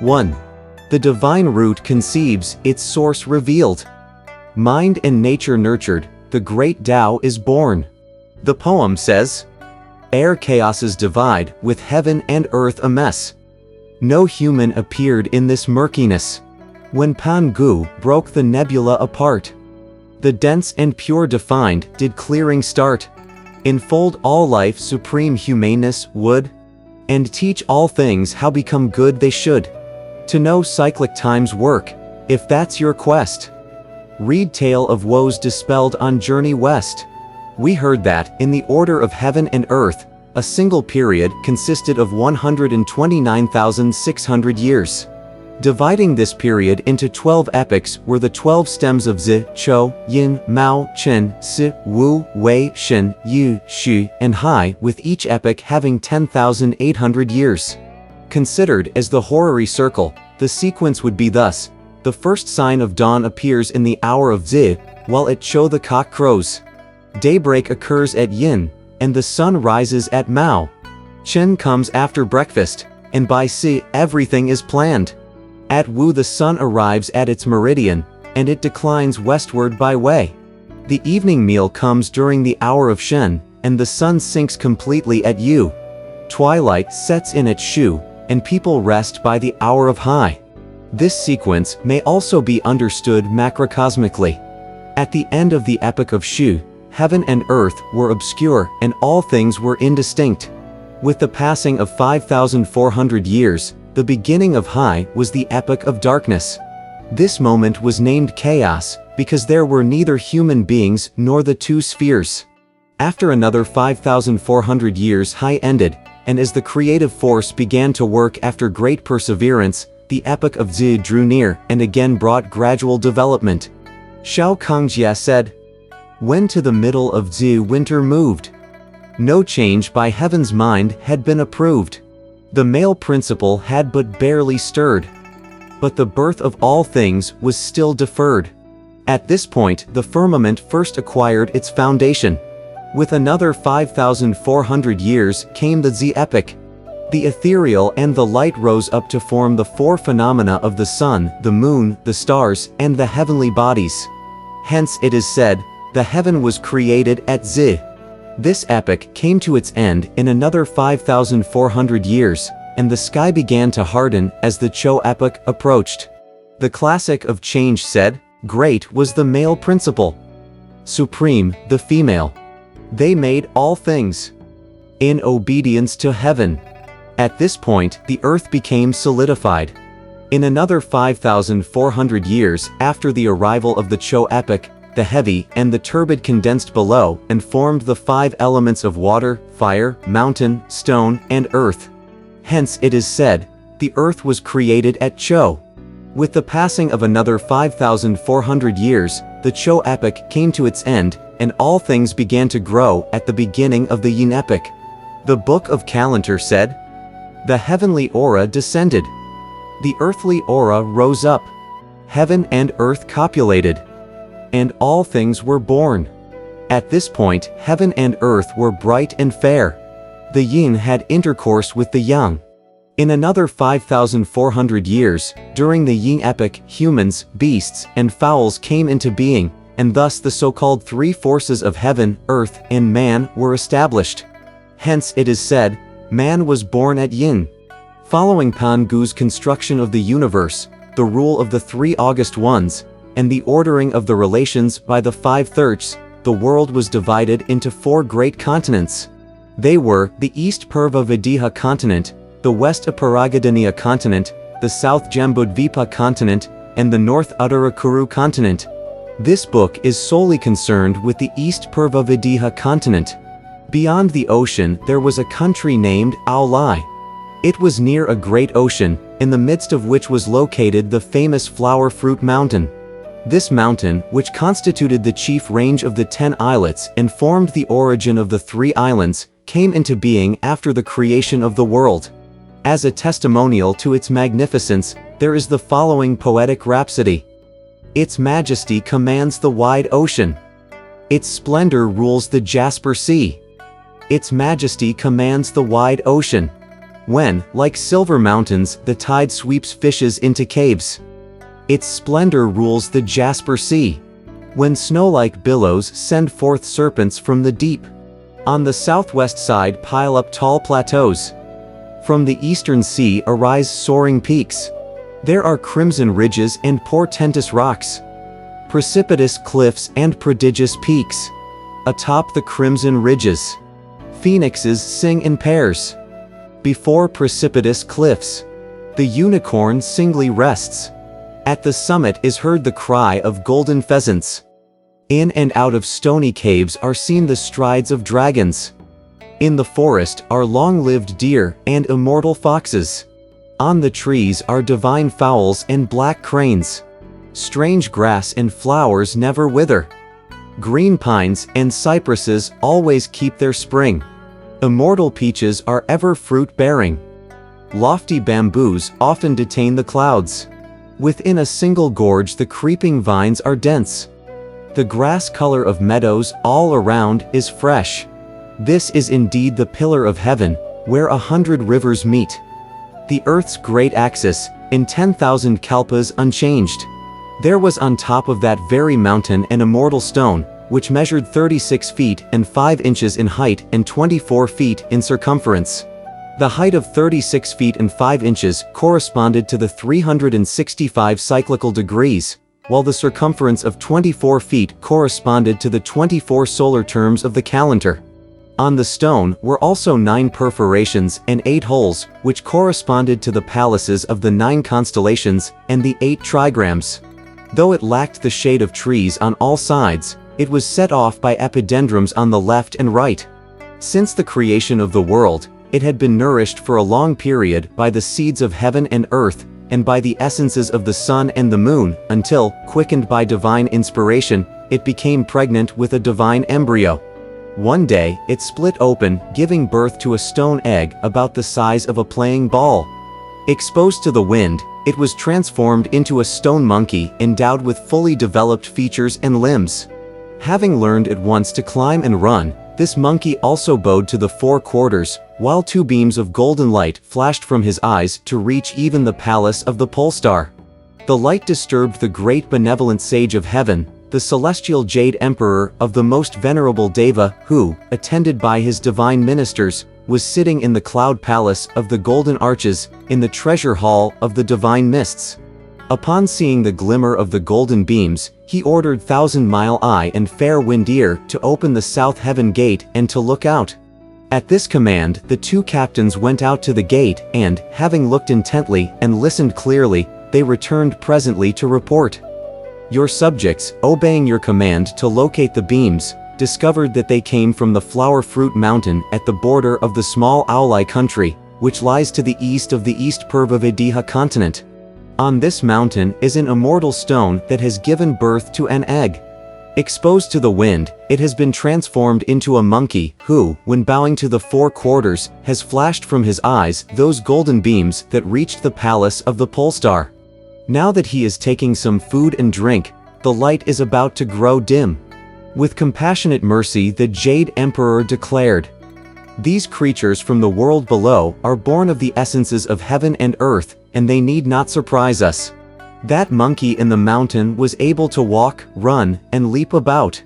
1. The divine root conceives, its source revealed. Mind and nature nurtured, the great Tao is born. The poem says, ere chaoses divide, with heaven and earth a mess. No human appeared in this murkiness. When Pan Gu broke the nebula apart, the dense and pure defined did clearing start. Enfold all life supreme humaneness would, and teach all things how become good they should. To know cyclic time's work, if that's your quest. Read Tale of Woes dispelled on journey west. We heard that, in the order of heaven and earth, a single period consisted of 129,600 years. Dividing this period into 12 epochs were the 12 stems of Zi, Chou, Yin, Mao, Qin, Si, Wu, Wei, Shen, Yu, Xu, and Hai, with each epoch having 10,800 years. Considered as the horary circle, the sequence would be thus: the first sign of dawn appears in the hour of Zi, while at Chou the cock crows. Daybreak occurs at Yin, and the sun rises at Mao. Qin comes after breakfast, and by Si, everything is planned. At Wu the sun arrives at its meridian, and it declines westward by Wei. The evening meal comes during the hour of Shen, and the sun sinks completely at Yu. Twilight sets in at Shu, and people rest by the hour of Hai. This sequence may also be understood macrocosmically. At the end of the epoch of Shu, heaven and earth were obscure and all things were indistinct. With the passing of 5,400 years, the beginning of Hai was the epoch of darkness. This moment was named chaos because there were neither human beings nor the two spheres. After another 5,400 years, Hai ended, and as the creative force began to work after great perseverance, the epoch of Zi drew near and again brought gradual development. Shao Kongjia said, when to the middle of Zi winter moved, no change by heaven's mind had been approved. The male principle had but barely stirred, but the birth of all things was still deferred. At this point, the firmament first acquired its foundation. With another 5,400 years came the Zi epoch. The ethereal and the light rose up to form the four phenomena of the sun, the moon, the stars, and the heavenly bodies. Hence it is said, the heaven was created at Zi. This epoch came to its end in another 5,400 years, and the sky began to harden as the Chou epoch approached. The classic of change said, great was the male principle, supreme the female. They made all things in obedience to heaven. At this point, the earth became solidified. In another 5,400 years after the arrival of the Chou epoch, the heavy and the turbid condensed below and formed the five elements of water, fire, mountain, stone, and earth. Hence it is said, the earth was created at Chou. With the passing of another 5,400 years, the Chou epoch came to its end, and all things began to grow at the beginning of the Yin epoch. The Book of Calendar said, the heavenly aura descended. The earthly aura rose up. Heaven and earth copulated. And all things were born. At this point, heaven and earth were bright and fair. The yin had intercourse with the yang. In another 5,400 years, during the yin epoch, humans, beasts, and fowls came into being, and thus the so-called three forces of heaven, earth, and man were established. Hence it is said, man was born at yin. Following Pan Gu's construction of the universe, the rule of the three august ones, and the ordering of the relations by the five thirds, the world was divided into four great continents. They were the East Purva Videha continent, the West Aparagadaniya continent, the South Jambudvipa continent, and the North Uttarakuru continent. This book is solely concerned with the East Purva Videha continent. Beyond the ocean there was a country named Aulai. It was near a great ocean, in the midst of which was located the famous Flower Fruit Mountain. This mountain, which constituted the chief range of the 10 islets and formed the origin of the 3 islands, came into being after the creation of the world. As a testimonial to its magnificence, there is the following poetic rhapsody. Its majesty commands the wide ocean. Its splendor rules the Jasper Sea. Its majesty commands the wide ocean. when, like silver mountains, the tide sweeps fishes into caves. Its splendor rules the Jasper Sea, when snow-like billows send forth serpents from the deep. On the southwest side pile up tall plateaus. From the eastern sea arise soaring peaks. There are crimson ridges and portentous rocks, precipitous cliffs and prodigious peaks. Atop the crimson ridges, phoenixes sing in pairs. Before precipitous cliffs, the unicorn singly rests. At the summit is heard the cry of golden pheasants. In and out of stony caves are seen the strides of dragons. In the forest are long-lived deer and immortal foxes. On the trees are divine fowls and black cranes. Strange grass and flowers never wither. Green pines and cypresses always keep their spring. Immortal peaches are ever fruit-bearing. Lofty bamboos often detain the clouds. Within a single gorge the creeping vines are dense. The grass color of meadows all around is fresh. This is indeed the pillar of heaven, where 100 rivers meet. The earth's great axis, in 10,000 kalpas unchanged. There was on top of that very mountain an immortal stone, which measured 36 feet and 5 inches in height and 24 feet in circumference. The height of 36 feet and 5 inches corresponded to the 365 cyclical degrees, while the circumference of 24 feet corresponded to the 24 solar terms of the calendar. On the stone were also 9 perforations and 8 holes, which corresponded to the palaces of the 9 constellations and the 8 trigrams. Though it lacked the shade of trees on all sides, it was set off by epidendrums on the left and right. Since the creation of the world, it had been nourished for a long period by the seeds of heaven and earth, and by the essences of the sun and the moon, until, quickened by divine inspiration, it became pregnant with a divine embryo. One day, it split open, giving birth to a stone egg about the size of a playing ball. Exposed to the wind, it was transformed into a stone monkey endowed with fully developed features and limbs. Having learned at once to climb and run, this monkey also bowed to the 4 quarters, while 2 beams of golden light flashed from his eyes to reach even the palace of the Polestar. The light disturbed the great benevolent sage of heaven, the celestial Jade Emperor of the most venerable Deva, who, attended by his divine ministers, was sitting in the cloud palace of the golden arches, in the treasure hall of the divine mists. Upon seeing the glimmer of the golden beams, he ordered Thousand Mile Eye and Fair Wind Ear to open the south heaven gate and to look out. At this command, the 2 captains went out to the gate and, having looked intently and listened clearly, they returned presently to report. Your subjects, obeying your command to locate the beams, discovered that they came from the Flower Fruit Mountain at the border of the small Aulai country, which lies to the east of the East Purva continent. On this mountain is an immortal stone that has given birth to an egg. Exposed to the wind, it has been transformed into a monkey who, when bowing to the 4 quarters, has flashed from his eyes those golden beams that reached the palace of the Polestar. Now that he is taking some food and drink, the light is about to grow dim. With compassionate mercy the Jade Emperor declared, "These creatures from the world below are born of the essences of heaven and earth, and they need not surprise us. That monkey in the mountain was able to walk, run, and leap about.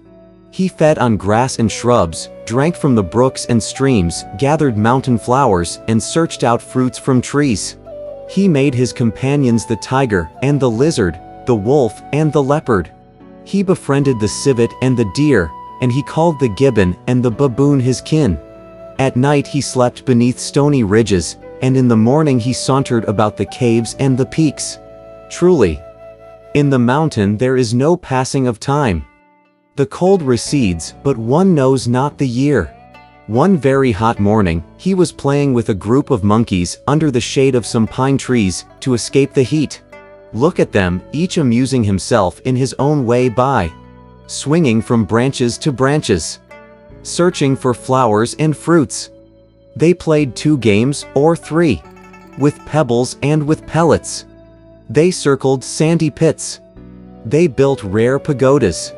He fed on grass and shrubs, drank from the brooks and streams, gathered mountain flowers, and searched out fruits from trees. He made his companions the tiger and the lizard, the wolf and the leopard. He befriended the civet and the deer, and he called the gibbon and the baboon his kin. At night he slept beneath stony ridges, and in the morning he sauntered about the caves and the peaks. Truly, in the mountain there is no passing of time. The cold recedes, but one knows not the year." One very hot morning, he was playing with a group of monkeys under the shade of some pine trees to escape the heat. Look at them, each amusing himself in his own way by swinging from branches to branches, searching for flowers and fruits. They played 2 games, or 3, with pebbles and with pellets. They circled sandy pits. They built rare pagodas.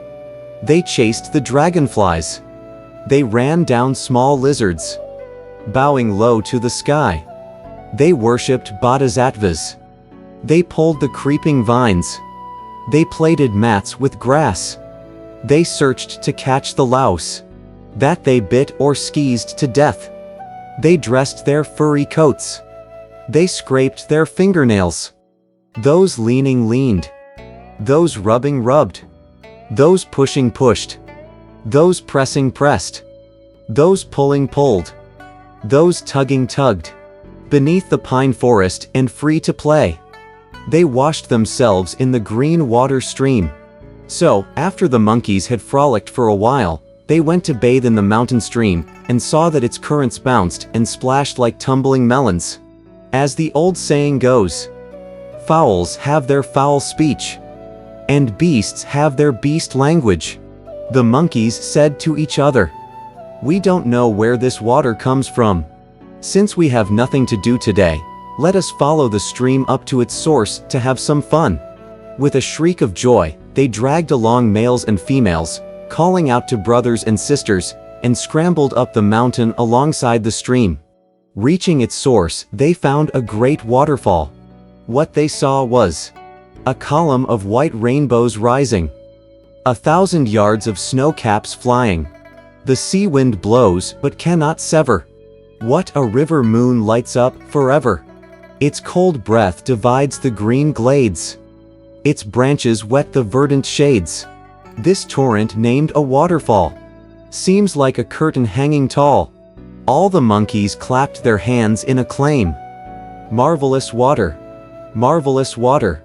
They chased the dragonflies. They ran down small lizards, bowing low to the sky. They worshipped bodhisattvas. They pulled the creeping vines. They plaited mats with grass. They searched to catch the louse that they bit or squeezed to death. They dressed their furry coats. They scraped their fingernails. Those leaning leaned. Those rubbing rubbed. Those pushing pushed. Those pressing pressed. Those pulling pulled. Those tugging tugged. Beneath the pine forest and free to play, they washed themselves in the green water stream. So, after the monkeys had frolicked for a while, they went to bathe in the mountain stream, and saw that its currents bounced and splashed like tumbling melons. As the old saying goes, fowls have their foul speech, and beasts have their beast language. The monkeys said to each other, "We don't know where this water comes from. Since we have nothing to do today, let us follow the stream up to its source to have some fun." With a shriek of joy, they dragged along males and females, calling out to brothers and sisters, and scrambled up the mountain alongside the stream. Reaching its source, they found a great waterfall. What they saw was a column of white rainbows rising, 1,000 yards of snow caps flying. The sea wind blows but cannot sever. What a river moon lights up forever. Its cold breath divides the green glades. Its branches wet the verdant shades. This torrent named a waterfall seems like a curtain hanging tall. All the monkeys clapped their hands in acclaim. Marvelous water! Marvelous water!